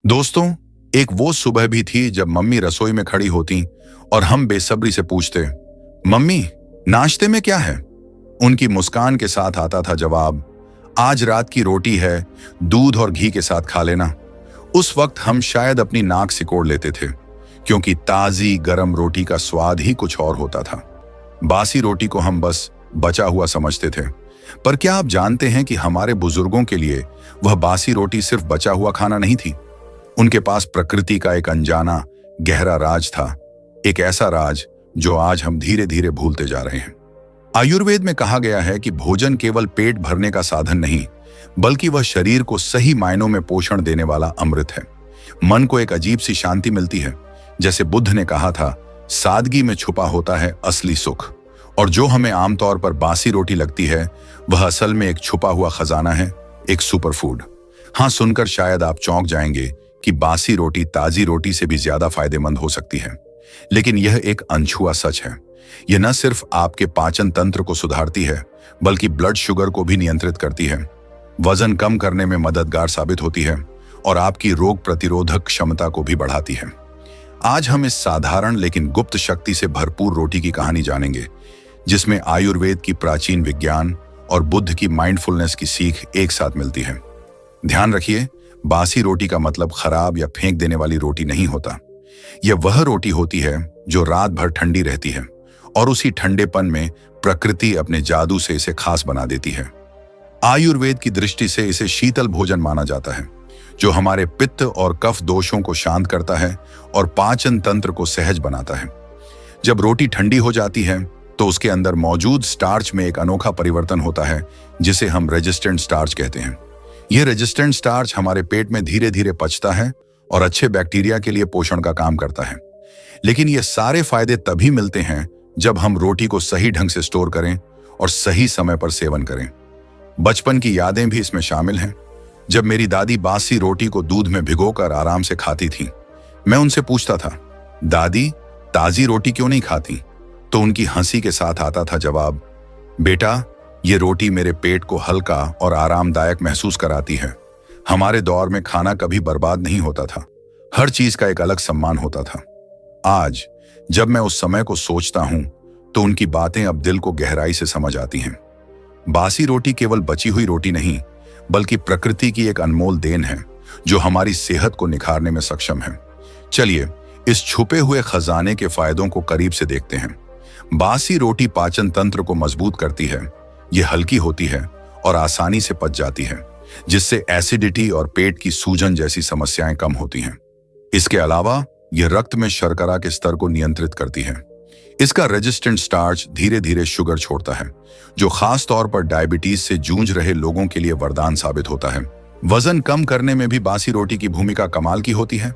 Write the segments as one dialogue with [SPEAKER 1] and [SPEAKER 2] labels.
[SPEAKER 1] दोस्तों, एक वो सुबह भी थी जब मम्मी रसोई में खड़ी होती और हम बेसब्री से पूछते, मम्मी, नाश्ते में क्या है? उनकी मुस्कान के साथ आता था जवाब, आज रात की रोटी है, दूध और घी के साथ खा लेना। उस वक्त हम शायद अपनी नाक सिकोड़ लेते थे, क्योंकि ताजी गरम रोटी का स्वाद ही कुछ और होता था। बासी रोटी को हम बस बचा हुआ समझते थे, पर क्या आप जानते हैं कि हमारे बुजुर्गों के लिए वह बासी रोटी सिर्फ बचा हुआ खाना नहीं थी। उनके पास प्रकृति का एक अनजाना गहरा राज था, एक ऐसा राज जो आज हम धीरे धीरे भूलते जा रहे हैं। आयुर्वेद में कहा गया है कि भोजन केवल पेट भरने का साधन नहीं, बल्कि वह शरीर को सही मायनों में पोषण देने वाला अमृत है। मन को एक अजीब सी शांति मिलती है। जैसे बुद्ध ने कहा था, सादगी में छुपा होता है असली सुख। और जो हमें आमतौर पर बासी रोटी लगती है, वह असल में एक छुपा हुआ खजाना है, एक सुपर फूड। हाँ, सुनकर शायद आप चौंक जाएंगे कि बासी रोटी ताजी रोटी से भी ज्यादा फायदेमंद हो सकती है, लेकिन यह एक अनछुआ सच है। यह न सिर्फ आपके पाचन तंत्र को सुधारती है, बल्कि ब्लड शुगर को भी नियंत्रित करती है, वजन कम करने में मददगार साबित होती है और आपकी रोग प्रतिरोधक क्षमता को भी बढ़ाती है। आज हम इस साधारण लेकिन गुप्त शक्ति से भरपूर रोटी की कहानी जानेंगे, जिसमें आयुर्वेद की प्राचीन विज्ञान और बुद्ध की माइंडफुलनेस की सीख एक साथ मिलती है। ध्यान रखिए, बासी रोटी का मतलब खराब या फेंक देने वाली रोटी नहीं होता। यह वह रोटी होती है जो रात भर ठंडी रहती है और उसी ठंडेपन में प्रकृति अपने जादू से इसे खास बना देती है। आयुर्वेद की दृष्टि से इसे शीतल भोजन माना जाता है, जो हमारे पित्त और कफ दोषों को शांत करता है और पाचन तंत्र को सहज बनाता है। जब रोटी ठंडी हो जाती है तो उसके अंदर मौजूद स्टार्च में एक अनोखा परिवर्तन होता है, जिसे हम रेजिस्टेंट स्टार्च कहते हैं। यह रेजिस्टेंट स्टार्च हमारे पेट में धीरे धीरे पचता है और अच्छे बैक्टीरिया के लिए पोषण का काम करता है। लेकिन ये सारे फायदे तभी मिलते हैं जब हम रोटी को सही ढंग से स्टोर करें और सही समय पर सेवन करें। बचपन की यादें भी इसमें शामिल हैं। जब मेरी दादी बासी रोटी को दूध में भिगोकर आराम से खाती थी, मैं उनसे पूछता था, दादी, ताजी रोटी क्यों नहीं खाती? तो उनकी हंसी के साथ आता था जवाब, बेटा, ये रोटी मेरे पेट को हल्का और आरामदायक महसूस कराती है। हमारे दौर में खाना कभी बर्बाद नहीं होता था, हर चीज का एक अलग सम्मान होता था। आज जब मैं उस समय को सोचता हूं तो उनकी बातें अब दिल को गहराई से समझ आती हैं। बासी रोटी केवल बची हुई रोटी नहीं, बल्कि प्रकृति की एक अनमोल देन है जो हमारी सेहत को निखारने में सक्षम है। चलिए इस छुपे हुए खजाने के फायदों को करीब से देखते हैं। बासी रोटी पाचन तंत्र को मजबूत करती है। यह हल्की होती है और आसानी से पच जाती है, जिससे एसिडिटी और पेट की सूजन जैसी समस्याएं कम होती हैं। इसके अलावा यह रक्त में शर्करा के स्तर को नियंत्रित करती है। इसका रेजिस्टेंट स्टार्च धीरे धीरे शुगर छोड़ता है, जो खास तौर पर डायबिटीज से जूझ रहे लोगों के लिए वरदान साबित होता है। वजन कम करने में भी बासी रोटी की भूमिका कमाल की होती है।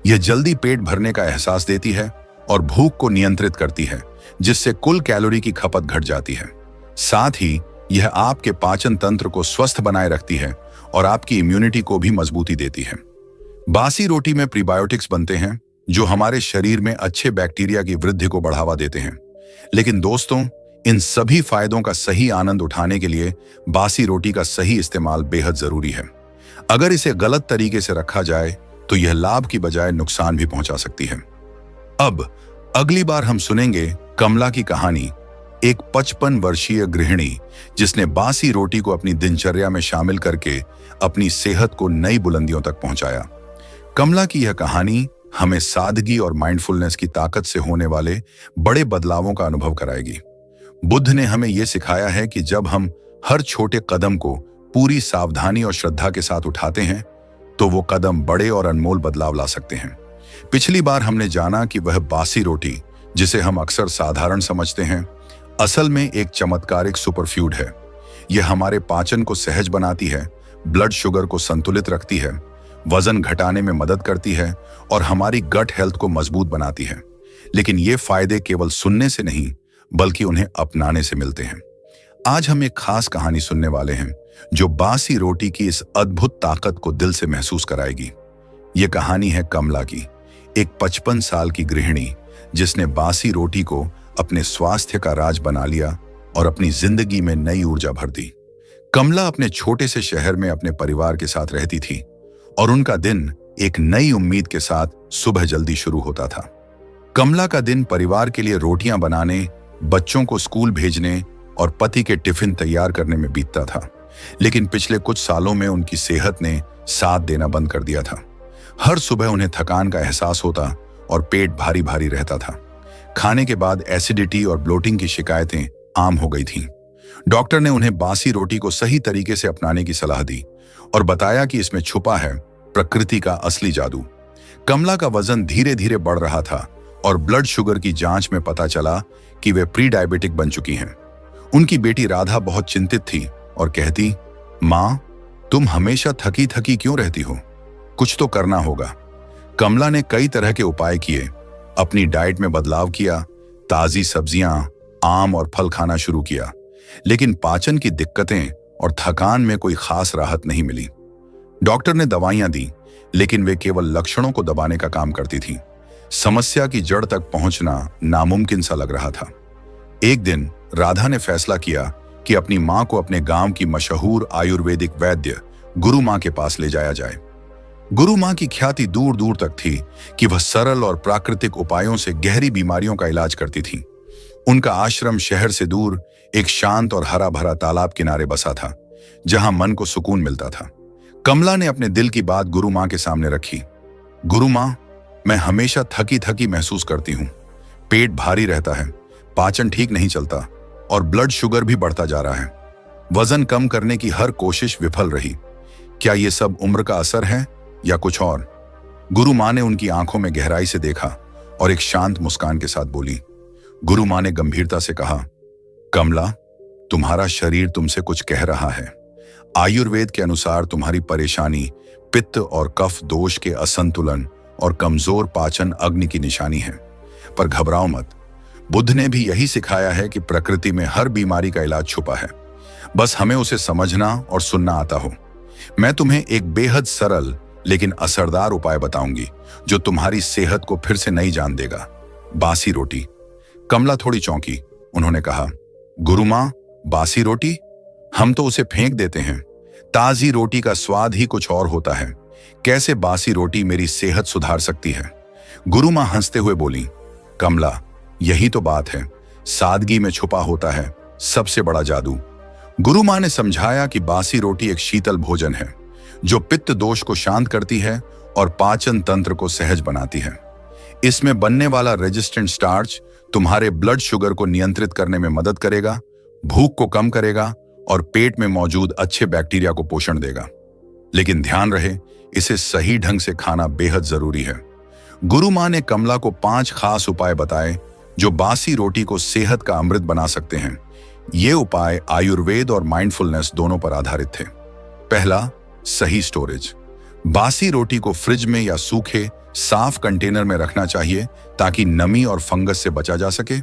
[SPEAKER 1] यह जल्दी पेट भरने का एहसास देती है और भूख को नियंत्रित करती है, जिससे कुल कैलोरी की खपत घट जाती है। साथ ही यह आपके पाचन तंत्र को स्वस्थ बनाए रखती है और आपकी इम्यूनिटी को भी मजबूती देती है। बासी रोटी में प्रीबायोटिक्स बनते हैं, जो हमारे शरीर में अच्छे बैक्टीरिया की वृद्धि को बढ़ावा देते हैं। लेकिन दोस्तों, इन सभी फायदों का सही आनंद उठाने के लिए बासी रोटी का सही इस्तेमाल बेहद जरूरी है। अगर इसे गलत तरीके से रखा जाए तो यह लाभ की बजाय नुकसान भी पहुंचा सकती है। अब अगली बार हम सुनेंगे कमला की कहानी, एक 55 वर्षीय गृहिणी जिसने बासी रोटी को अपनी दिनचर्या में शामिल करके अपनी सेहत को नई बुलंदियों तक पहुंचाया। कमला की यह कहानी हमें सादगी और माइंडफुलनेस की ताकत से होने वाले बड़े बदलावों का अनुभव कराएगी। बुद्ध ने हमें यह सिखाया है कि जब हम हर छोटे कदम को पूरी सावधानी और श्रद्धा के साथ उठाते हैं, तो वो कदम बड़े और अनमोल बदलाव ला सकते हैं। पिछली बार हमने जाना कि वह बासी रोटी, जिसे हम अक्सर साधारण समझते हैं, असल में एक चमत्कारिक सुपरफूड है। यह हमारे पाचन को सहज बनाती है, ब्लड शुगर को संतुलित रखती है, वजन घटाने में मदद करती है और हमारी गट हेल्थ को मजबूत बनाती है। लेकिन ये फायदे केवल सुनने से नहीं, बल्कि उन्हें अपनाने से मिलते हैं। आज हम एक खास कहानी सुनने वाले हैं जो बासी रोटी की इस अद्भुत ताकत को दिल से महसूस कराएगी। ये कहानी है कमला की, एक 55 साल की गृहिणी जिसने बासी रोटी को अपने स्वास्थ्य का राज बना लिया और अपनी जिंदगी में नई ऊर्जा भर दी। कमला अपने छोटे से शहर में अपने परिवार के साथ रहती थी और उनका दिन एक नई उम्मीद के साथ सुबह जल्दी शुरू होता था। कमला का दिन परिवार के लिए रोटियां बनाने, बच्चों को स्कूल भेजने और पति के टिफिन तैयार करने में बीतता था। लेकिन पिछले कुछ सालों में उनकी सेहत ने साथ देना बंद कर दिया था। हर सुबह उन्हें थकान का एहसास होता और पेट भारी भारी रहता था। खाने के बाद एसिडिटी और ब्लोटिंग की शिकायतें आम हो गई थीं। डॉक्टर ने उन्हें बासी रोटी को सही तरीके से अपनाने की सलाह दी और बताया कि इसमें छुपा है प्रकृति का असली जादू। कमला का वजन धीरे धीरे बढ़ रहा था और ब्लड शुगर की जांच में पता चला कि वे प्री डायबिटिक बन चुकी हैं। उनकी बेटी राधा बहुत चिंतित थी और कहती, माँ, तुम हमेशा थकी थकी क्यों रहती हो? कुछ तो करना होगा। कमला ने कई तरह के उपाय किए, अपनी डाइट में बदलाव किया, ताजी सब्जियां, आम और फल खाना शुरू किया, लेकिन पाचन की दिक्कतें और थकान में कोई खास राहत नहीं मिली। डॉक्टर ने दवाइयां दी, लेकिन वे केवल लक्षणों को दबाने का काम करती थीं। समस्या की जड़ तक पहुंचना नामुमकिन सा लग रहा था। एक दिन राधा ने फैसला किया कि अपनी मां को अपने गांव की मशहूर आयुर्वेदिक वैद्य गुरु मां के पास ले जाया जाए। गुरु मां की ख्याति दूर दूर तक थी कि वह सरल और प्राकृतिक उपायों से गहरी बीमारियों का इलाज करती थी। उनका आश्रम शहर से दूर एक शांत और हरा भरा तालाब किनारे बसा था, जहां मन को सुकून मिलता था। कमला ने अपने दिल की बात गुरु मां के सामने रखी। गुरु मां, मैं हमेशा थकी थकी महसूस करती हूँ। पेट भारी रहता है, पाचन ठीक नहीं चलता और ब्लड शुगर भी बढ़ता जा रहा है। वजन कम करने की हर कोशिश विफल रही। क्या ये सब उम्र का असर है या कुछ और? गुरु मां ने उनकी आंखों में गहराई से देखा और एक शांत मुस्कान के साथ बोली। गुरु मां ने गंभीरता से कहा, कमला, तुम्हारा शरीर तुमसे कुछ कह रहा है। आयुर्वेद के अनुसार तुम्हारी परेशानी पित्त और कफ दोष के असंतुलन और कमजोर पाचन अग्नि की निशानी है। पर घबराओ मत, बुद्ध ने भी यही सिखाया है कि प्रकृति में हर बीमारी का इलाज छुपा है, बस हमें उसे समझना और सुनना आता हो। मैं तुम्हें एक बेहद सरल लेकिन असरदार उपाय बताऊंगी जो तुम्हारी सेहत को फिर से नई जान देगा। बासी रोटी। कमला थोड़ी चौंकी। उन्होंने कहा, गुरु मां, बासी रोटी? हम तो उसे फेंक देते हैं। ताजी रोटी का स्वाद ही कुछ और होता है। कैसे बासी रोटी मेरी सेहत सुधार सकती है? गुरु मां हंसते हुए बोली, कमला, यही तो बात है। सादगी में छुपा होता है सबसे बड़ा जादू। गुरु मां ने समझाया कि बासी रोटी एक शीतल भोजन है जो पित्त दोष को शांत करती है और पाचन तंत्र को सहज बनाती है। इसमें बनने वाला रेजिस्टेंट स्टार्च तुम्हारे ब्लड शुगर को नियंत्रित करने में मदद करेगा, भूख को कम करेगा और पेट में मौजूद अच्छे बैक्टीरिया को पोषण देगा। लेकिन ध्यान रहे, इसे सही ढंग से खाना बेहद जरूरी है। गुरु मां ने कमला को 5 खास उपाय बताए जो बासी रोटी को सेहत का अमृत बना सकते हैं। ये उपाय आयुर्वेद और माइंडफुलनेस दोनों पर आधारित थे। पहला, सही स्टोरेज। बासी रोटी को फ्रिज में या सूखे साफ कंटेनर में रखना चाहिए ताकि नमी और फंगस से बचा जा सके।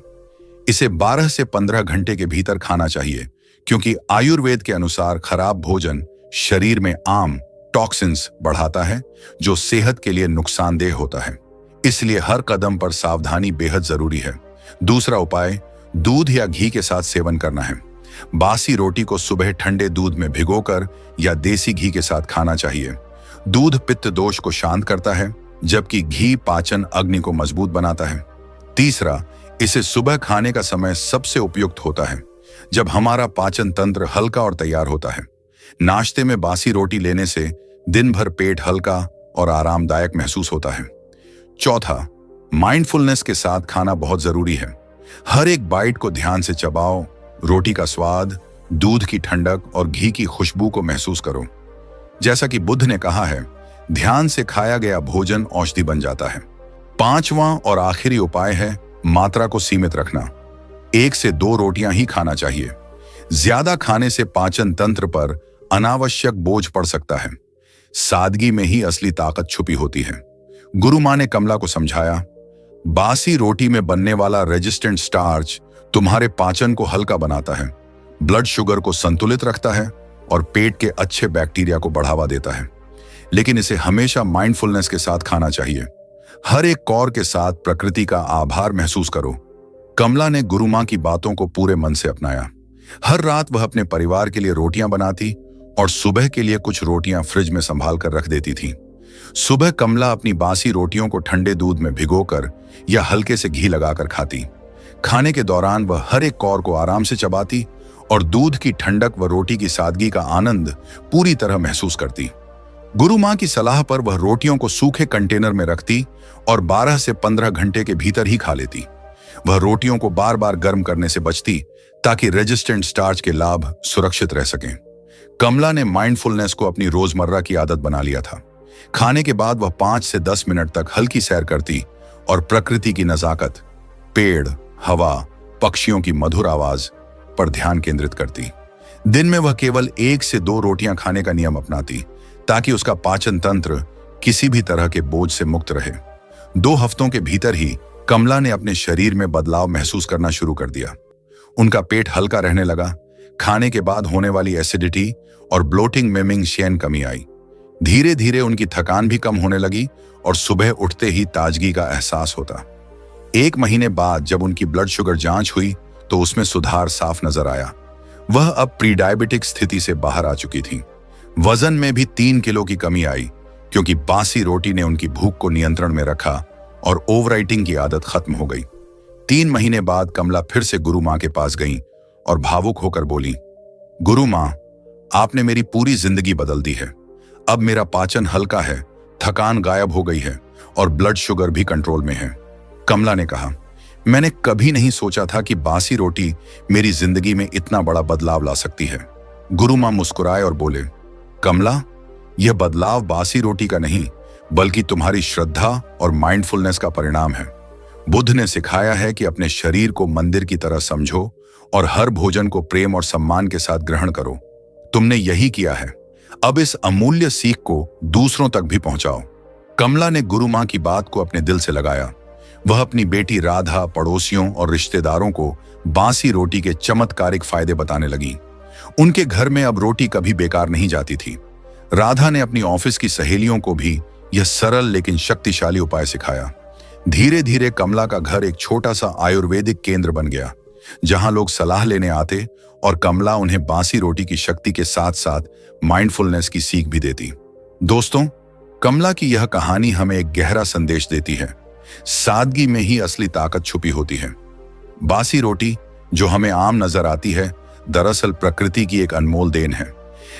[SPEAKER 1] इसे 12 से 15 घंटे के भीतर खाना चाहिए, क्योंकि आयुर्वेद के अनुसार खराब भोजन शरीर में आम टॉक्सिन्स बढ़ाता है जो सेहत के लिए नुकसानदेह होता है। इसलिए हर कदम पर सावधानी बेहद जरूरी है। दूसरा उपाय, दूध या घी के साथ सेवन करना है। बासी रोटी को सुबह ठंडे दूध में भिगोकर या देसी घी के साथ खाना चाहिए। दूध पित्त दोष को शांत करता है, जबकि घी पाचन अग्नि को मजबूत बनाता है। तीसरा, इसे सुबह खाने का समय सबसे उपयुक्त होता है, जब हमारा पाचन तंत्र हल्का और तैयार होता है। नाश्ते में बासी रोटी लेने से दिन भर पेट हल्का और आरामदायक महसूस होता है। चौथा, माइंडफुलनेस के साथ खाना बहुत जरूरी है। हर एक बाइट को ध्यान से चबाओ, रोटी का स्वाद, दूध की ठंडक और घी की खुशबू को महसूस करो। जैसा कि बुद्ध ने कहा है, ध्यान से खाया गया भोजन औषधि बन जाता है। 5वां और आखिरी उपाय है मात्रा को सीमित रखना। 1 से 2 रोटियां ही खाना चाहिए। ज्यादा खाने से पाचन तंत्र पर अनावश्यक बोझ पड़ सकता है। सादगी में ही असली ताकत छुपी होती है। गुरु मां ने कमला को समझाया, बासी रोटी में बनने वाला रेजिस्टेंट स्टार्च तुम्हारे पाचन को हल्का बनाता है, ब्लड शुगर को संतुलित रखता है और पेट के अच्छे बैक्टीरिया को बढ़ावा देता है। लेकिन इसे हमेशा माइंडफुलनेस के साथ खाना चाहिए। हर एक कौर के साथ प्रकृति का आभार महसूस करो। कमला ने गुरु मां की बातों को पूरे मन से अपनाया। हर रात वह अपने परिवार के लिए रोटियां बनाती और सुबह के लिए कुछ रोटियां फ्रिज में संभाल कर रख देती थी। सुबह कमला अपनी बासी रोटियों को ठंडे दूध में भिगोकर या हल्के से घी लगाकर खाती। खाने के दौरान वह हर एक कौर को आराम से चबाती और दूध की ठंडक व रोटी की सादगी का आनंद पूरी तरह महसूस करती। गुरु मां की सलाह पर वह रोटियों को सूखे कंटेनर में रखती और 12 से 15 घंटे के भीतर ही खा लेती। वह रोटियों को बार बार गर्म करने से बचती ताकि रेजिस्टेंट स्टार्च के लाभ सुरक्षित रह सकें। कमला ने माइंडफुलनेस को अपनी रोजमर्रा की आदत बना लिया था। खाने के बाद वह 5 से 10 मिनट तक हल्की सैर करती और प्रकृति की नजाकत, पेड़, हवा, पक्षियों की मधुर आवाज पर ध्यान केंद्रित करती। दिन में वह केवल 1 से 2 रोटियां खाने का नियम अपनाती ताकि उसका पाचन तंत्र किसी भी तरह के बोझ से मुक्त रहे। 2 हफ्तों के भीतर ही कमला ने अपने शरीर में बदलाव महसूस करना शुरू कर दिया। उनका पेट हल्का रहने लगा, खाने के बाद होने वाली एसिडिटी और ब्लोटिंग में शेन कमी आई। धीरे धीरे उनकी थकान भी कम होने लगी और सुबह उठते ही ताजगी का एहसास होता। 1 महीने बाद जब उनकी ब्लड शुगर जांच हुई तो उसमें सुधार साफ नजर आया। वह अब प्री डायबिटिक स्थिति से बाहर आ चुकी थी। वजन में भी 3 किलो की कमी आई क्योंकि बासी रोटी ने उनकी भूख को नियंत्रण में रखा और ओवरईटिंग की आदत खत्म हो गई। 3 महीने बाद कमला फिर से गुरु मां के पास गई और भावुक होकर बोली, गुरु मां, आपने मेरी पूरी जिंदगी बदल दी है। अब मेरा पाचन हल्का है, थकान गायब हो गई है और ब्लड शुगर भी कंट्रोल में है। कमला ने कहा, मैंने कभी नहीं सोचा था कि बासी रोटी मेरी जिंदगी में इतना बड़ा बदलाव ला सकती है। गुरु मां मुस्कुराए और बोले, कमला, यह बदलाव बासी रोटी का नहीं बल्कि तुम्हारी श्रद्धा और माइंडफुलनेस का परिणाम है। बुद्ध ने सिखाया है कि अपने शरीर को मंदिर की तरह समझो और हर भोजन को प्रेम और सम्मान के साथ ग्रहण करो। तुमने यही किया है। अब इस अमूल्य सीख को दूसरों तक भी पहुंचाओ। कमला ने गुरु मां की बात को अपने दिल से लगाया। वह अपनी बेटी राधा, पड़ोसियों और रिश्तेदारों को बासी रोटी के चमत्कारिक फायदे बताने लगी। उनके घर में अब रोटी कभी बेकार नहीं जाती थी। राधा ने अपनी ऑफिस की सहेलियों को भी यह सरल लेकिन शक्तिशाली उपाय सिखाया। धीरे धीरे कमला का घर एक छोटा सा आयुर्वेदिक केंद्र बन गया जहां लोग सलाह लेने आते और कमला उन्हें बासी रोटी की शक्ति के साथ साथ माइंडफुलनेस की सीख भी देती। दोस्तों, कमला की यह कहानी हमें एक गहरा संदेश देती है। सादगी में ही असली ताकत छुपी होती है। बासी रोटी जो हमें आम नजर आती है, दरअसल प्रकृति की एक अनमोल देन है।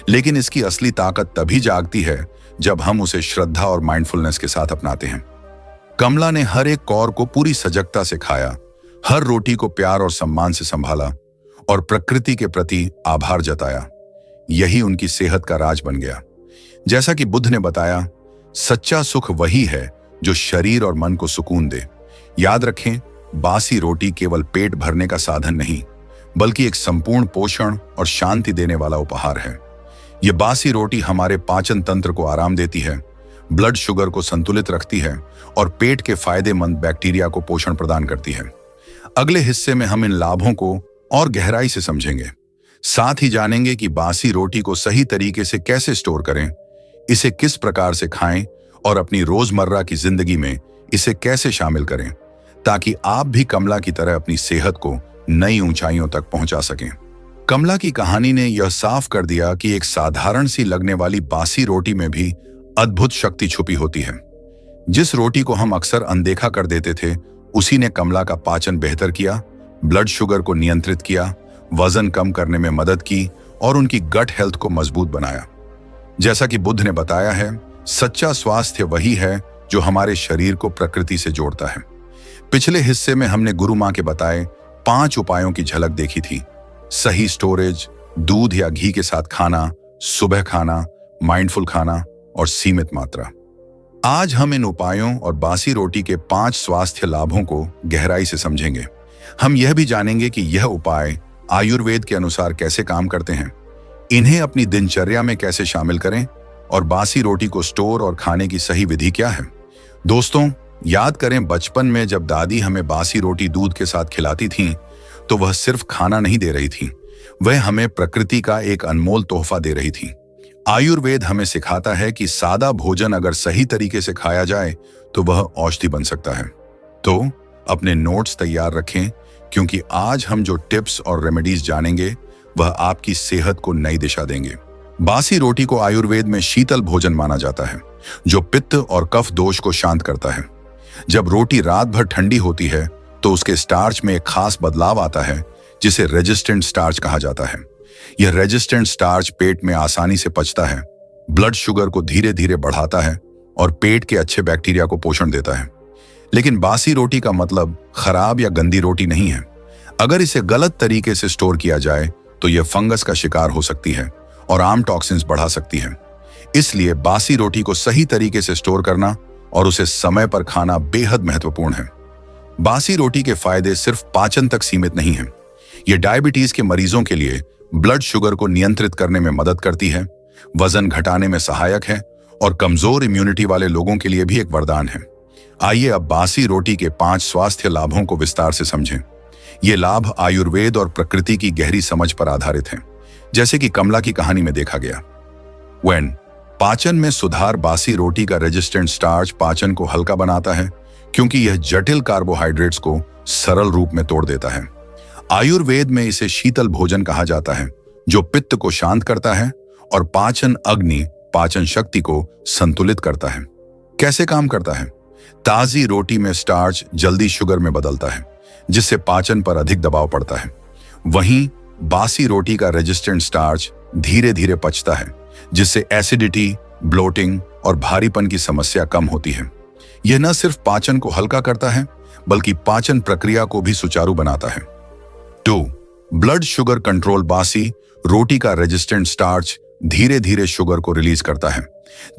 [SPEAKER 1] लेकिन इसकी असली ताकत तभी जागती है जब हम उसे श्रद्धा और माइंडफुलनेस के साथ अपनाते हैं। कमला ने हर एक कौर को पूरी सजगता से खाया, हर रोटी को प्यार और सम्मान से संभाला और प्रकृति के प्रति आभार जताया। यही उनकी सेहत का राज बन गया। जैसा कि बुद्ध ने बताया, सच्चा सुख वही है जो शरीर और मन को सुकून दे। याद रखें, बासी रोटी केवल पेट भरने का साधन नहीं बल्कि एक संपूर्ण पोषण और शांति देने वाला उपहार है। यह बासी रोटी हमारे पाचन तंत्र को आराम देती है, ब्लड शुगर को संतुलित रखती है और पेट के फायदेमंद बैक्टीरिया को पोषण प्रदान करती है। अगले हिस्से में हम इन लाभों को और गहराई से समझेंगे। साथ ही जानेंगे कि बासी रोटी को सही तरीके से कैसे स्टोर करें, इसे किस प्रकार से खाएं और अपनी रोजमर्रा की जिंदगी में इसे कैसे शामिल करें ताकि आप भी कमला की तरह अपनी सेहत को नई ऊंचाइयों तक पहुंचा सकें। कमला की कहानी ने यह साफ कर दिया कि एक साधारण सी लगने वाली बासी रोटी में भी अद्भुत शक्ति छुपी होती है। जिस रोटी को हम अक्सर अनदेखा कर देते थे, उसी ने कमला का पाचन बेहतर किया, ब्लड शुगर को नियंत्रित किया, वजन कम करने में मदद की और उनकी गट हेल्थ को मजबूत बनाया। जैसा कि बुद्ध ने बताया है, सच्चा स्वास्थ्य वही है जो हमारे शरीर को प्रकृति से जोड़ता है। पिछले हिस्से में हमने गुरु मां के बताए 5 उपायों की झलक देखी थी। सही स्टोरेज, दूध या घी के साथ खाना, सुबह खाना, माइंडफुल खाना और सीमित मात्रा। आज हम इन उपायों और बासी रोटी के 5 स्वास्थ्य लाभों को गहराई से समझेंगे। हम यह भी जानेंगे कि यह उपाय आयुर्वेद के अनुसार कैसे काम करते हैं, इन्हें अपनी दिनचर्या में कैसे शामिल करें और बासी रोटी को स्टोर और खाने की सही विधि क्या है। दोस्तों, याद करें, बचपन में जब दादी हमें बासी रोटी दूध के साथ खिलाती थीं, तो वह सिर्फ खाना नहीं दे रही थी, वह हमें प्रकृति का एक अनमोल तोहफा दे रही थी। आयुर्वेद हमें सिखाता है कि सादा भोजन अगर सही तरीके से खाया जाए तो वह औषधि बन सकता है। तो अपने नोट्स तैयार रखें, क्योंकि आज हम जो टिप्स और रेमेडीज जानेंगे वह आपकी सेहत को नई दिशा देंगे। बासी रोटी को आयुर्वेद में शीतल भोजन माना जाता है, जो पित्त और कफ दोष को शांत करता है। जब रोटी रात भर ठंडी होती है तो उसके स्टार्च में एक खास बदलाव आता है, जिसे रेजिस्टेंट स्टार्च कहा जाता है। यह रेजिस्टेंट स्टार्च पेट में आसानी से पचता है, ब्लड शुगर को धीरे धीरे बढ़ाता है और पेट के अच्छे बैक्टीरिया को पोषण देता है। लेकिन बासी रोटी का मतलब खराब या गंदी रोटी नहीं है। अगर इसे गलत तरीके से स्टोर किया जाए तो यह फंगस का शिकार हो सकती है और आम टॉक्सिन्स बढ़ा सकती है। इसलिए बासी रोटी को सही तरीके से स्टोर करना और उसे समय पर खाना बेहद महत्वपूर्ण है। बासी रोटी के फायदे सिर्फ पाचन तक सीमित नहीं हैं। ये डायबिटीज के मरीजों के लिए ब्लड शुगर को नियंत्रित करने में मदद करती है, वजन घटाने में सहायक है और कमजोर इम्यूनिटी वाले लोगों के लिए भी एक वरदान है। आइए अब बासी रोटी के 5 स्वास्थ्य लाभों को विस्तार से समझें। ये लाभ आयुर्वेद और प्रकृति की गहरी समझ पर आधारित हैं, जैसे कि कमला की कहानी में देखा गया। पाचन में सुधार। बासी रोटी का रेजिस्टेंट स्टार्च पाचन को हल्का बनाता है, क्योंकि यह जटिल कार्बोहाइड्रेट्स को सरल रूप में तोड़ देता है। आयुर्वेद में इसे शीतल भोजन कहा जाता है, जो पित्त को शांत करता है और पाचन अग्नि पाचन शक्ति को संतुलित करता है। कैसे काम करता है? ताजी रोटी में स्टार्च जल्दी शुगर में बदलता है, जिससे पाचन पर अधिक दबाव पड़ता है। वहीं बासी रोटी का रेजिस्टेंट स्टार्च धीरे धीरे पचता है, जिससे एसिडिटी, ब्लोटिंग और भारीपन की समस्या कम होती है। यह न सिर्फ पाचन को हल्का करता है, बल्कि पाचन प्रक्रिया को भी सुचारू बनाता है। 2. Blood sugar control. बासी रोटी का रेजिस्टेंट स्टार्च धीरे धीरे शुगर को रिलीज करता है,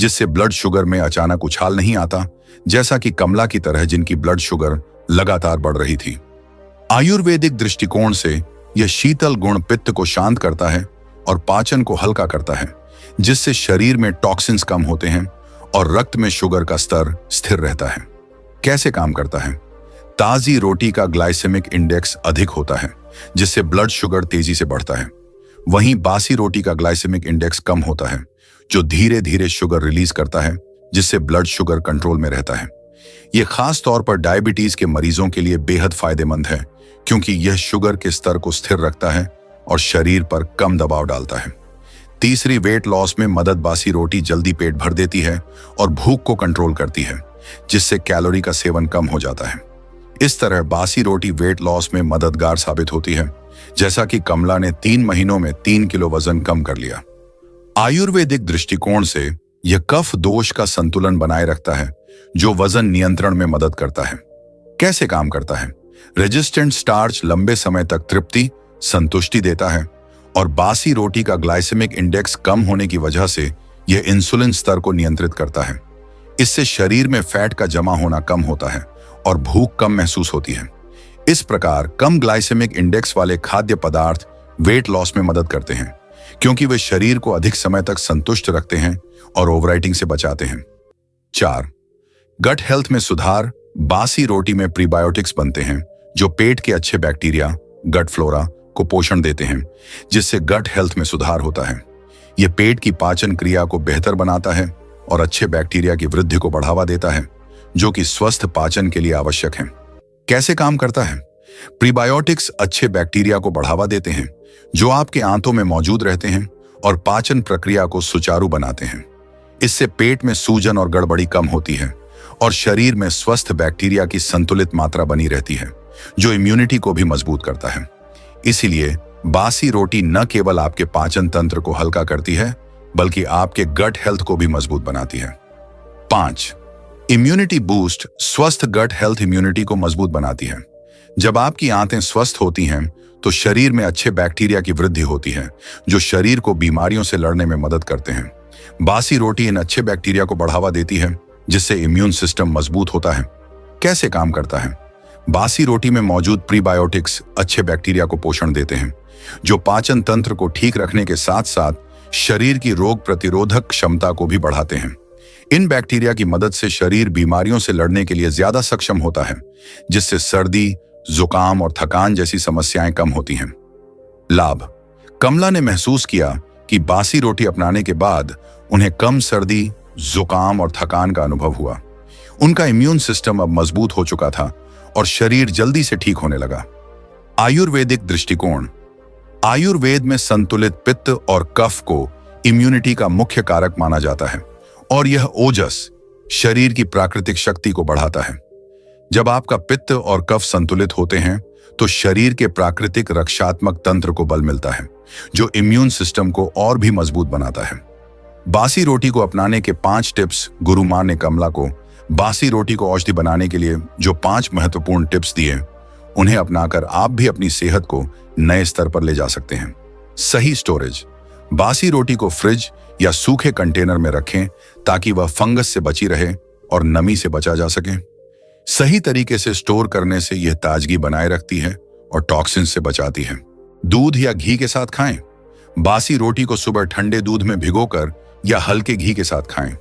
[SPEAKER 1] जिससे ब्लड शुगर में अचानक उछाल नहीं आता, जैसा कि कमला की तरह जिनकी ब्लड शुगर लगातार बढ़ रही थी। आयुर्वेदिक दृष्टिकोण से यह शीतल गुण पित्त को शांत करता है और पाचन को हल्का करता है, जिससे शरीर में टॉक्सिन्स कम होते हैं और रक्त में शुगर का स्तर स्थिर रहता है। कैसे काम करता है? ताजी रोटी का ग्लाइसेमिक इंडेक्स अधिक होता है, जिससे ब्लड शुगर तेजी से बढ़ता है। वहीं बासी रोटी का ग्लाइसेमिक इंडेक्स कम होता है, जो धीरे धीरे शुगर रिलीज करता है, जिससे ब्लड शुगर कंट्रोल में रहता है। यह खास तौर पर डायबिटीज के मरीजों के लिए बेहद फायदेमंद है, क्योंकि यह शुगर के स्तर को स्थिर रखता है और शरीर पर कम दबाव डालता है। तीसरी, वेट लॉस में मदद। बासी रोटी जल्दी पेट भर देती है और भूख को कंट्रोल करती है, जिससे कैलोरी का सेवन कम हो जाता है। इस तरह बासी रोटी वेट लॉस में मददगार साबित होती है, जैसा कि कमला ने 3 महीनों में 3 किलो वजन कम कर लिया। आयुर्वेदिक दृष्टिकोण से यह कफ दोष का संतुलन बनाए रखता है, जो वजन नियंत्रण में मदद करता है। कैसे काम करता है? रेजिस्टेंट स्टार्च लंबे समय तक तृप्ति, संतुष्टि देता है और बासी रोटी का ग्लाइसेमिक इंडेक्स कम होने की वजह से यह इंसुलिन स्तर को नियंत्रित करता है। इससे शरीर में फैट का जमा होना कम होता है और भूख कम महसूस होती है। इस प्रकार कम ग्लाइसेमिक इंडेक्स वाले खाद्य पदार्थ वेट लॉस में मदद करते हैं, क्योंकि वे शरीर को अधिक समय तक संतुष्ट रखते हैं और ओवरईटिंग से बचाते हैं। 4. गट हेल्थ में सुधार। बासी रोटी में प्रीबायोटिक्स बनते हैं, जो पेट के अच्छे बैक्टीरिया, गट फ्लोरा को पोषण देते हैं, जिससे गट हेल्थ में सुधार होता है। यह पेट की पाचन क्रिया को बेहतर बनाता है और अच्छे बैक्टीरिया की वृद्धि को बढ़ावा देता है, जो कि स्वस्थ पाचन के लिए आवश्यक है। कैसे काम करता है? प्रीबायोटिक्स अच्छे बैक्टीरिया को बढ़ावा देते हैं, जो आपके आंतों में मौजूद रहते हैं और पाचन प्रक्रिया को सुचारू बनाते हैं। इससे पेट में सूजन और गड़बड़ी कम होती है और शरीर में स्वस्थ बैक्टीरिया की संतुलित मात्रा बनी रहती है, जो इम्यूनिटी को भी मजबूत करता है। इसीलिए बासी रोटी न केवल आपके पाचन तंत्र को हल्का करती है, बल्कि आपके गट हेल्थ को भी मजबूत बनाती है। 5. Immunity boost. स्वस्थ गट हेल्थ इम्यूनिटी को मजबूत बनाती है। जब आपकी आंतें स्वस्थ होती हैं, तो शरीर में अच्छे बैक्टीरिया की वृद्धि होती है, जो शरीर को बीमारियों से लड़ने में मदद करते हैं। बासी रोटी इन अच्छे बैक्टीरिया को बढ़ावा देती है, जिससे इम्यून सिस्टम मजबूत होता है। कैसे काम करता है? बासी रोटी में मौजूद प्रीबायोटिक्स अच्छे बैक्टीरिया को पोषण देते हैं, जो पाचन तंत्र को ठीक रखने के साथ साथ शरीर की रोग प्रतिरोधक क्षमता को भी बढ़ाते हैं। इन बैक्टीरिया की मदद से शरीर बीमारियों से लड़ने के लिए ज्यादा सक्षम होता है, जिससे सर्दी, जुकाम और थकान जैसी समस्याएं कम होती हैं। लाभ। कमला ने महसूस किया कि बासी रोटी अपनाने के बाद उन्हें कम सर्दी, जुकाम और थकान का अनुभव हुआ। उनका इम्यून सिस्टम अब मजबूत हो चुका था और शरीर जल्दी से ठीक होने लगा। आयुर्वेदिक दृष्टिकोण। आयुर्वेद में संतुलित पित्त और कफ को इम्यूनिटी का मुख्य कारक माना जाता है और यह ओजस, शरीर की प्राकृतिक शक्ति को बढ़ाता है। जब आपका पित्त और कफ संतुलित होते हैं तो शरीर के प्राकृतिक रक्षात्मक तंत्र को बल मिलता है, जो इम्यून सिस्टम को और भी मजबूत बनाता है। बासी रोटी को अपनाने के 5 टिप्स। गुरु मां ने कमला को बासी रोटी को औषधि बनाने के लिए जो 5 महत्वपूर्ण टिप्स दिए, उन्हें अपनाकर आप भी अपनी सेहत को नए स्तर पर ले जा सकते हैं। सही स्टोरेज। बासी रोटी को फ्रिज या सूखे कंटेनर में रखें ताकि वह फंगस से बची रहे और नमी से बचा जा सके। सही तरीके से स्टोर करने से यह ताजगी बनाए रखती है और टॉक्सिन से बचाती है। दूध या घी के साथ खाएं। बासी रोटी को सुबह ठंडे दूध में भिगोकर या हल्के घी के साथ खाएं।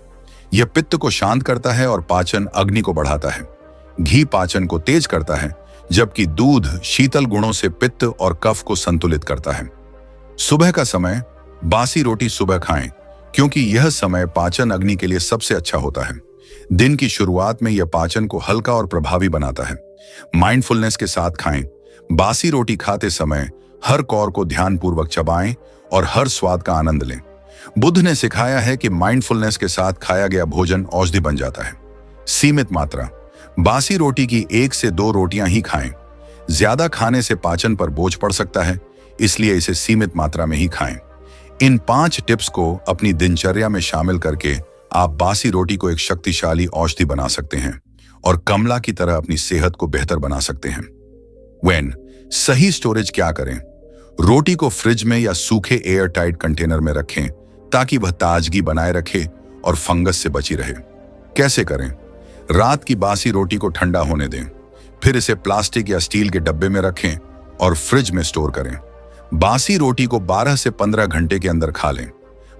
[SPEAKER 1] यह पित्त को शांत करता है और पाचन अग्नि को बढ़ाता है। घी पाचन को तेज करता है, जबकि दूध शीतल गुणों से पित्त और कफ को संतुलित करता है। सुबह का समय। बासी रोटी सुबह खाएं क्योंकि यह समय पाचन अग्नि के लिए सबसे अच्छा होता है। दिन की शुरुआत में यह पाचन को हल्का और प्रभावी बनाता है। माइंडफुलनेस के साथ खाएं। बासी रोटी खाते समय हर कौर को ध्यानपूर्वक चबाएं और हर स्वाद का आनंद लें। बुद्ध ने सिखाया है कि माइंडफुलनेस के साथ खाया गया भोजन औषधि बन जाता है। सीमित मात्रा। बासी रोटी की 1 से 2 रोटियां ही खाएं। ज्यादा खाने से पाचन पर बोझ पड़ सकता है, इसलिए इसे सीमित मात्रा में ही खाएं। इन 5 टिप्स को अपनी दिनचर्या में शामिल करके आप बासी रोटी को एक शक्तिशाली औषधि बना सकते हैं और कमला की तरह अपनी सेहत को बेहतर बना सकते हैं। सही स्टोरेज क्या करें? रोटी को फ्रिज में या सूखे एयर टाइट कंटेनर में रखें ताकि वह ताजगी बनाए रखे और फंगस से बची रहे। कैसे करें? रात की बासी रोटी को ठंडा होने दें, फिर इसे प्लास्टिक या स्टील के डब्बे में रखें और फ्रिज में स्टोर करें। बासी रोटी को 12 से 15 घंटे के अंदर खा लें।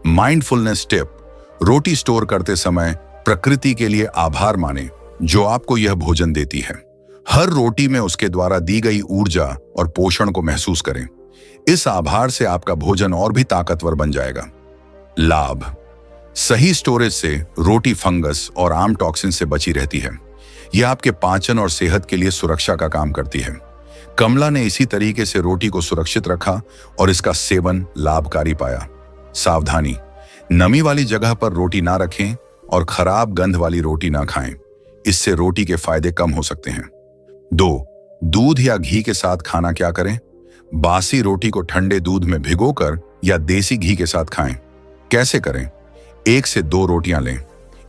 [SPEAKER 1] Mindfulness tip. रोटी स्टोर करते समय प्रकृति के लिए आभार मानें, जो आपको यह भोजन देती है। हर रोटी में उसके द्वारा दी गई ऊर्जा और पोषण को महसूस करें। इस आभार से आपका भोजन और भी ताकतवर बन जाएगा। लाभ। सही स्टोरेज से रोटी फंगस और आम टॉक्सिन से बची रहती है। यह आपके पाचन और सेहत के लिए सुरक्षा का काम करती है। कमला ने इसी तरीके से रोटी को सुरक्षित रखा और इसका सेवन लाभकारी पाया। सावधानी। नमी वाली जगह पर रोटी ना रखें और खराब गंध वाली रोटी ना खाएं। इससे रोटी के फायदे कम हो सकते हैं। 2. दूध या घी के साथ खाना क्या करें? बासी रोटी को ठंडे दूध में भिगोकर या देसी घी के साथ खाएं। कैसे करें? 1 से 2 रोटियां लें।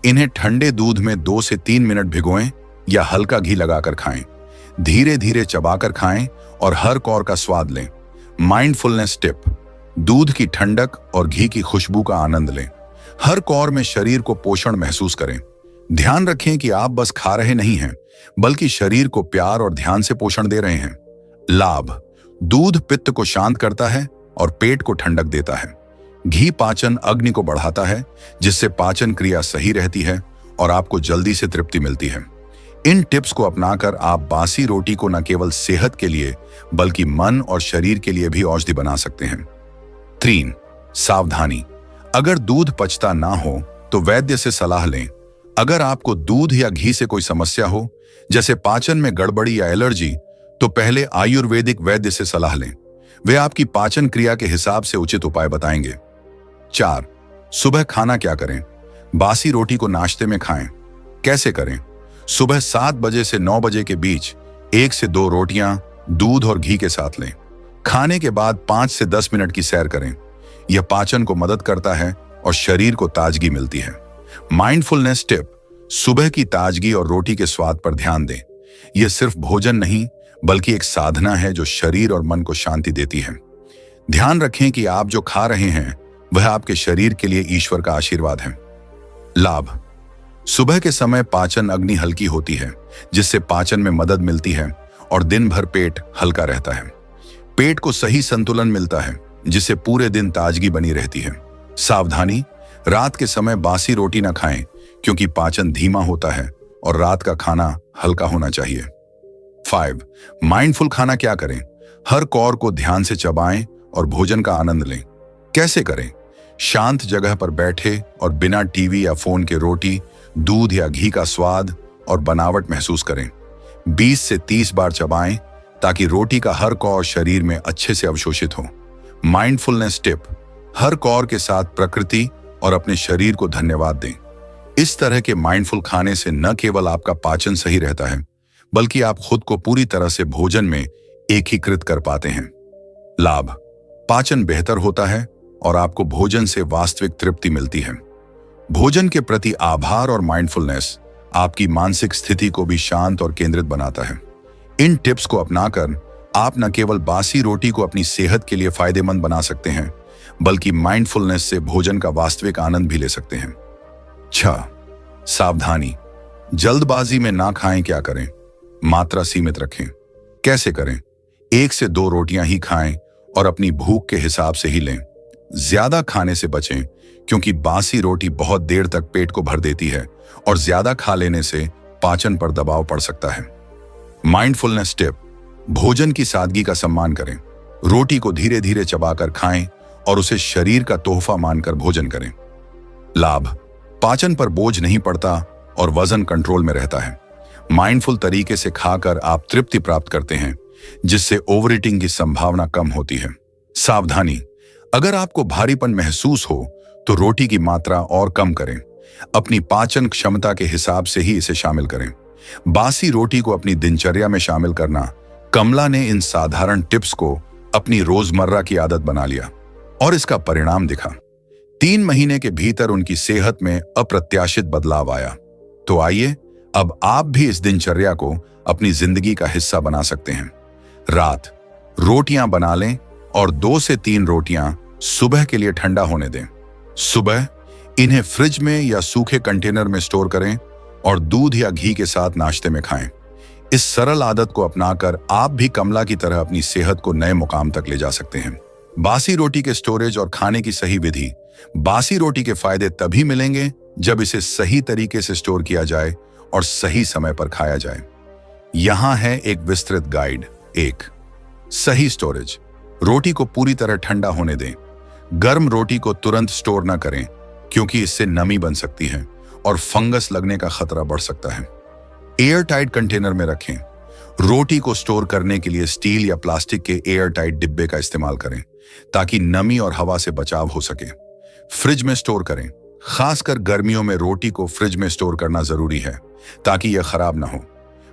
[SPEAKER 1] इन्हें ठंडे दूध में 2 से 3 मिनट भिगोएं या हल्का घी लगाकर खाएं। धीरे धीरे चबाकर खाएं और हर कौर का स्वाद लें। Mindfulness tip. दूध की ठंडक और घी की खुशबू का आनंद लें। हर कौर में शरीर को पोषण महसूस करें। ध्यान रखें कि आप बस खा रहे नहीं हैं, बल्कि शरीर को प्यार और ध्यान से पोषण दे रहे हैं। लाभ। दूध पित्त को शांत करता है और पेट को ठंडक देता है। घी पाचन अग्नि को बढ़ाता है, जिससे पाचन क्रिया सही रहती है और आपको जल्दी से तृप्ति मिलती है। इन टिप्स को अपनाकर आप बासी रोटी को न केवल सेहत के लिए बल्कि मन और शरीर के लिए भी औषधि बना सकते हैं। 3. सावधानी। अगर दूध पचता ना हो तो वैद्य से सलाह लें। अगर आपको दूध या घी से कोई समस्या हो, जैसे पाचन में गड़बड़ी या एलर्जी, तो पहले आयुर्वेदिक वैद्य से सलाह लें। वे आपकी पाचन क्रिया के हिसाब से उचित उपाय बताएंगे। 4. सुबह खाना क्या करें? बासी रोटी को नाश्ते में खाएं। कैसे करें? सुबह 7 बजे से 9 बजे के बीच 1 से 2 रोटियां दूध और घी के साथ लें। खाने के बाद 5 से 10 मिनट की सैर करें। यह पाचन को मदद करता है और शरीर को ताजगी मिलती है। Mindfulness tip. सुबह की ताजगी और रोटी के स्वाद पर ध्यान दें। यह सिर्फ भोजन नहीं, बल्कि एक साधना है जो शरीर और मन को शांति देती है। ध्यान रखें कि आप जो खा रहे हैं वह आपके शरीर के लिए ईश्वर का आशीर्वाद है। लाभ। सुबह के समय पाचन अग्नि हल्की होती है, जिससे पाचन में मदद मिलती है और दिन भर पेट हल्का रहता है। पेट को सही संतुलन मिलता है, जिससे पूरे दिन ताजगी बनी रहती है। सावधानी। रात के समय बासी रोटी न खाएं, क्योंकि पाचन धीमा होता है और रात का खाना हल्का होना चाहिए। 5. माइंडफुल खाना क्या करें? हर कौर को ध्यान से चबाएं और भोजन का आनंद लें। कैसे करें? शांत जगह पर बैठे और बिना टीवी या फोन के रोटी, दूध या घी का स्वाद और बनावट महसूस करें। 20 से 30 बार चबाएं ताकि रोटी का हर कौर शरीर में अच्छे से अवशोषित हो। Mindfulness tip. हर कौर के साथ प्रकृति और अपने शरीर को धन्यवाद दें। इस तरह के माइंडफुल खाने से न केवल आपका पाचन सही रहता है, बल्कि आप खुद को पूरी तरह से भोजन में एकीकृत कर पाते हैं। लाभ: पाचन बेहतर होता है और आपको भोजन से वास्तविक तृप्ति मिलती है। भोजन के प्रति आभार और माइंडफुलनेस आपकी मानसिक स्थिति को भी शांत और केंद्रित बनाता है। इन टिप्स को अपनाकर आप न केवल बासी रोटी को अपनी सेहत के लिए फायदेमंद बना सकते हैं, बल्कि माइंडफुलनेस से भोजन का वास्तविक आनंद भी ले सकते हैं। 6. सावधानी: जल्दबाजी में ना खाएं। क्या करें? मात्रा सीमित रखें। कैसे करें? 1 से 2 रोटियां ही खाएं और अपनी भूख के हिसाब से ही लें। ज्यादा खाने से बचें, क्योंकि बासी रोटी बहुत देर तक पेट को भर देती है और ज्यादा खा लेने से पाचन पर दबाव पड़ सकता है। माइंडफुलनेस टिप: भोजन की सादगी का सम्मान करें। रोटी को धीरे धीरे चबाकर खाएं और उसे शरीर का तोहफा मानकर भोजन करें। लाभ: पाचन पर बोझ नहीं पड़ता और वजन कंट्रोल में रहता है। माइंडफुल तरीके से खाकर आप तृप्ति प्राप्त करते हैं, जिससे ओवर ईटिंग की संभावना कम होती है। सावधानी: अगर आपको भारीपन महसूस हो तो रोटी की मात्रा और कम करें। अपनी पाचन क्षमता के हिसाब से ही इसे शामिल करें। बासी रोटी को अपनी दिनचर्या में शामिल करना: कमला ने इन साधारण टिप्स को अपनी रोजमर्रा की आदत बना लिया और इसका परिणाम दिखा। 3 महीने के भीतर उनकी सेहत में अप्रत्याशित बदलाव आया। तो आइए अब आप भी इस दिनचर्या को अपनी जिंदगी का हिस्सा बना सकते हैं। रात रोटियां बना लें और 2 से 3 रोटियां सुबह के लिए ठंडा होने दें। सुबह इन्हें फ्रिज में या सूखे कंटेनर में स्टोर करें और दूध या घी के साथ नाश्ते में खाएं। इस सरल आदत को अपनाकर आप भी कमला की तरह अपनी सेहत को नए मुकाम तक ले जा सकते हैं। बासी रोटी के स्टोरेज और खाने की सही विधि: बासी रोटी के फायदे तभी मिलेंगे जब इसे सही तरीके से स्टोर किया जाए और सही समय पर खाया जाए। यहां है एक विस्तृत गाइड। 1. सही स्टोरेज: रोटी को पूरी तरह ठंडा होने दें। गर्म रोटी को तुरंत स्टोर न करें, क्योंकि इससे नमी बन सकती है और फंगस लगने का खतरा बढ़ सकता है। एयर टाइट कंटेनर में रखें। रोटी को स्टोर करने के लिए स्टील या प्लास्टिक के एयर टाइट डिब्बे का इस्तेमाल करें, ताकि नमी और हवा से बचाव हो सके। फ्रिज में स्टोर करें। खासकर गर्मियों में रोटी को फ्रिज में स्टोर करना जरूरी है, ताकि यह खराब ना हो।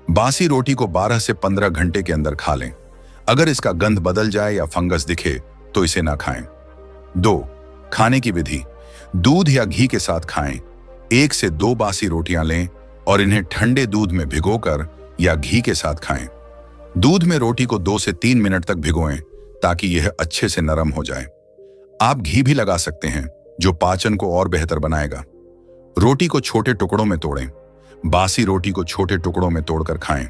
[SPEAKER 1] बासी रोटी को 12 से 15 घंटे के अंदर खा लें। अगर इसका गंध बदल जाए या फंगस दिखे तो इसे ना खाएं। 2. खाने की विधि: दूध या घी के साथ खाएं। 1 से 2 बासी रोटियां लें और इन्हें ठंडे दूध में भिगोकर या घी के साथ खाएं। दूध में रोटी को 2 से 3 मिनट तक भिगोएं, ताकि यह अच्छे से नरम हो जाए। आप घी भी लगा सकते हैं, जो पाचन को और बेहतर बनाएगा। रोटी को छोटे टुकड़ों में तोड़ें। बासी रोटी को छोटे टुकड़ों में तोड़कर खाएं।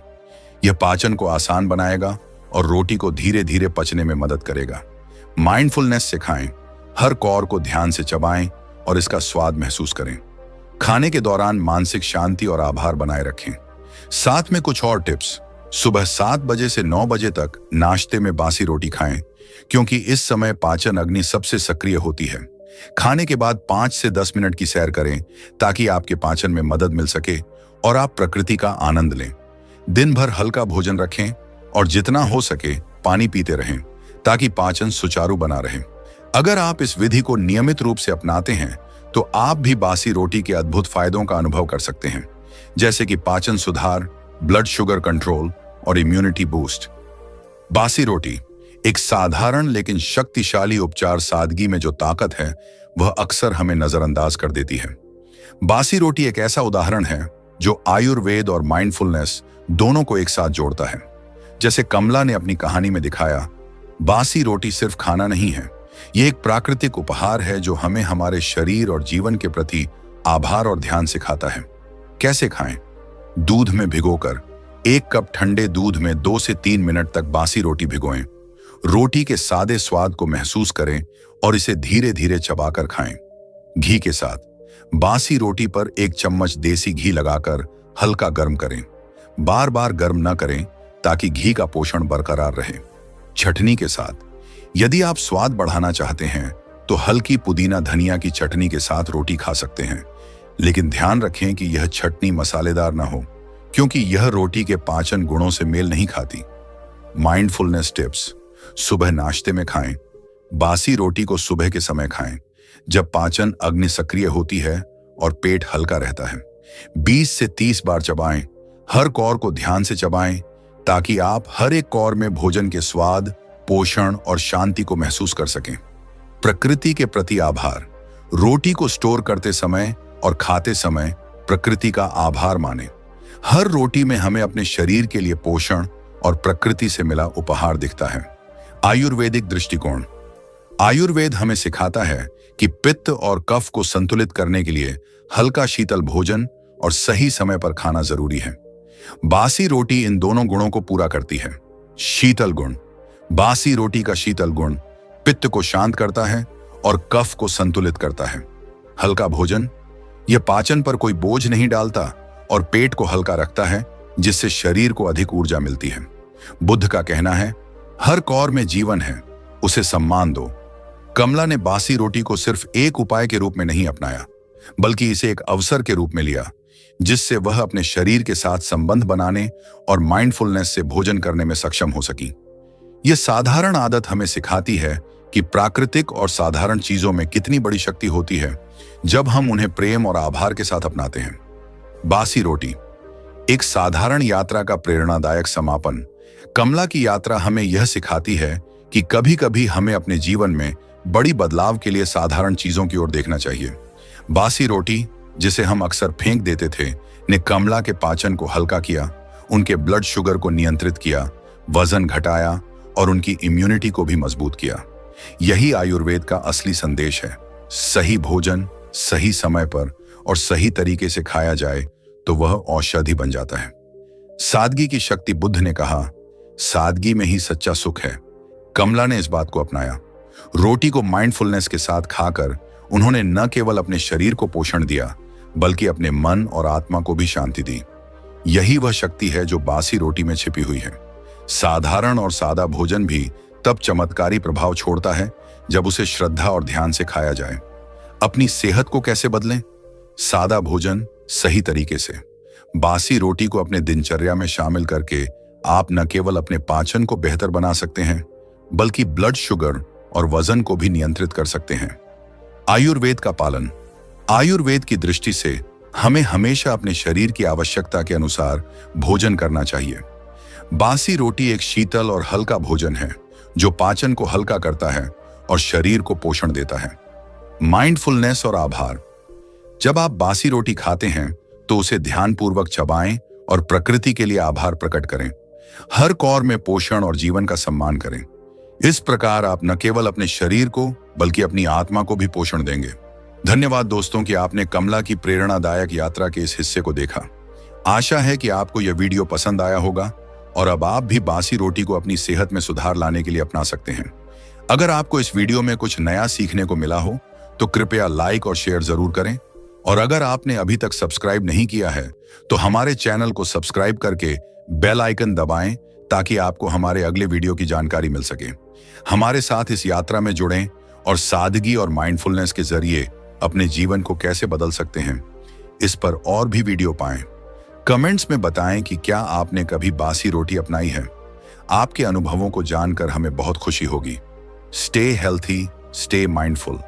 [SPEAKER 1] यह पाचन को आसान बनाएगा और रोटी को धीरे धीरे पचने में मदद करेगा। माइंडफुलनेस से खाएं। हर कौर को ध्यान से चबाएं और इसका स्वाद महसूस करें। खाने के दौरान मानसिक शांति और आभार बनाए रखें। साथ में कुछ और टिप्स: सुबह 7 बजे से 9 बजे तक नाश्ते में बासी रोटी खाएं, क्योंकि इस समय पाचन अग्नि सबसे सक्रिय होती है। खाने के बाद 5 से 10 मिनट की सैर करें, ताकि आपके पाचन में मदद मिल सके और आप प्रकृति का आनंद लें। दिन भर हल्का भोजन रखें और जितना हो सके पानी पीते रहें, ताकि पाचन सुचारू बना रहे। अगर आप इस विधि को नियमित रूप से अपनाते हैं तो आप भी बासी रोटी के अद्भुत फायदों का अनुभव कर सकते हैं, जैसे कि पाचन सुधार, ब्लड शुगर कंट्रोल और इम्यूनिटी बूस्ट। बासी रोटी एक साधारण लेकिन शक्तिशाली उपचार। सादगी में जो ताकत है वह अक्सर हमें नजरअंदाज कर देती है। बासी रोटी एक ऐसा उदाहरण है जो आयुर्वेद और माइंडफुलनेस दोनों को एक साथ जोड़ता है। जैसे कमला ने अपनी कहानी में दिखाया, बासी रोटी सिर्फ खाना नहीं है, ये एक प्राकृतिक उपहार है जो हमें हमारे शरीर और जीवन के प्रति आभार और ध्यान सिखाता है। कैसे खाएं? दूध में भिगोकर 1 कप ठंडे दूध में 2 से 3 मिनट तक बासी रोटी भिगोएं। रोटी के सादे स्वाद को महसूस करें और इसे धीरे धीरे चबाकर खाएं। घी के साथ बासी रोटी पर 1 चम्मच देसी घी लगाकर हल्का गर्म करें। बार बार गर्म न करें, ताकि घी का पोषण बरकरार रहे। चटनी के साथ यदि आप स्वाद बढ़ाना चाहते हैं तो हल्की पुदीना धनिया की चटनी के साथ रोटी खा सकते हैं, लेकिन ध्यान रखें कि यह चटनी मसालेदार ना हो, क्योंकि यह रोटी के पाचन गुणों से मेल नहीं खाती। माइंडफुलनेस टिप्स: सुबह नाश्ते में खाएं। बासी रोटी को सुबह के समय खाएं, जब पाचन अग्नि सक्रिय होती है और पेट हल्का रहता है। 20 से 30 बार चबाएं। हर कौर को ध्यान से चबाएं ताकि आप हर एक कौर में भोजन के स्वाद, पोषण और शांति को महसूस कर सकें। प्रकृति के प्रति आभार। रोटी को स्टोर करते समय और खाते समय प्रकृति का आभार मानें। हर रोटी में हमें अपने शरीर के लिए पोषण और प्रकृति से मिला उपहार दिखता है। आयुर्वेदिक दृष्टिकोण। आयुर्वेद हमें सिखाता है कि पित्त और कफ को संतुलित करने के लिए हल्का शीतल भोजन और सही समय पर खाना जरूरी है। बासी रोटी इन दोनों गुणों को पूरा करती है। शीतल गुण। बासी रोटी का शीतल गुण पित्त को शांत करता है और कफ को संतुलित करता है। हल्का भोजन, यह पाचन पर कोई बोझ नहीं डालता और पेट को हल्का रखता है, जिससे शरीर को अधिक ऊर्जा मिलती है। बुद्ध का कहना है, हर कौर में जीवन है, उसे सम्मान दो। कमला ने बासी रोटी को सिर्फ एक उपाय के रूप में नहीं अपनाया, बल्कि इसे एक अवसर के रूप में लिया, जिससे वह अपने शरीर के साथ संबंध बनाने और माइंडफुलनेस से भोजन करने में सक्षम हो सकी। यह साधारण आदत हमें सिखाती है कि प्राकृतिक और साधारण चीजों में कितनी बड़ी शक्ति होती है जब हम उन्हें प्रेम और आभार के साथ अपनाते हैं। बासी रोटी, एक साधारण यात्रा का प्रेरणादायक समापन। कमला की यात्रा हमें यह सिखाती है कि कभी-कभी हमें अपने जीवन में बड़ी बदलाव के लिए साधारण चीजों की ओर देखना चाहिए। बासी रोटी, जिसे हम अक्सर फेंक देते थे, ने कमला के पाचन को हल्का किया, उनके ब्लड शुगर को नियंत्रित किया, वजन घटाया और उनकी इम्यूनिटी को भी मजबूत किया। यही आयुर्वेद का असली संदेश है। सही भोजन सही समय पर और सही तरीके से खाया जाए तो वह औषधि बन जाता है। सादगी की शक्ति। बुद्ध ने कहा, सादगी में ही सच्चा सुख है। कमला ने इस बात को अपनाया। रोटी को माइंडफुलनेस के साथ खाकर उन्होंने न केवल अपने शरीर को पोषण दिया, बल्कि अपने मन और आत्मा को भी शांति दी। यही वह शक्ति है जो बासी रोटी में छिपी हुई है। साधारण और सादा भोजन भी तब चमत्कारी प्रभाव छोड़ता है जब उसे श्रद्धा और ध्यान से खाया जाए। अपनी सेहत को कैसे बदलें? सादा भोजन सही तरीके से। बासी रोटी को अपने दिनचर्या में शामिल करके आप न केवल अपने पाचन को बेहतर बना सकते हैं, बल्कि ब्लड शुगर और वजन को भी नियंत्रित कर सकते हैं। आयुर्वेद का पालन। आयुर्वेद की दृष्टि से हमें हमेशा अपने शरीर की आवश्यकता के अनुसार भोजन करना चाहिए। बासी रोटी एक शीतल और हल्का भोजन है जो पाचन को हल्का करता है और शरीर को पोषण देता है। माइंडफुलनेस और आभार। जब आप बासी रोटी खाते हैं तो उसे ध्यानपूर्वक चबाएं और प्रकृति के लिए आभार प्रकट करें। हर कौर में पोषण और जीवन का सम्मान करें। इस प्रकार आप न केवल अपने शरीर को बल्कि अपनी आत्मा को भी पोषण देंगे। धन्यवाद दोस्तों कि आपने कमला की प्रेरणादायक यात्रा के इस हिस्से को देखा। आशा है कि आपको यह वीडियो पसंद आया होगा और अब आप भी बासी रोटी को अपनी सेहत में सुधार लाने के लिए अपना सकते हैं। अगर आपको इस वीडियो में कुछ नया सीखने को मिला हो तो कृपया लाइक और शेयर जरूर करें, और अगर आपने अभी तक सब्सक्राइब नहीं किया है तो हमारे चैनल को सब्सक्राइब करके बेल आइकन दबाएं ताकि आपको हमारे अगले वीडियो की जानकारी मिल सके। हमारे साथ इस यात्रा में जुड़ें और सादगी और माइंडफुलनेस के जरिए अपने जीवन को कैसे बदल सकते हैं, इस पर और भी वीडियो पाएं। कमेंट्स में बताएं कि क्या आपने कभी बासी रोटी अपनाई है। आपके अनुभवों को जानकर हमें बहुत खुशी होगी। Stay healthy, stay mindful.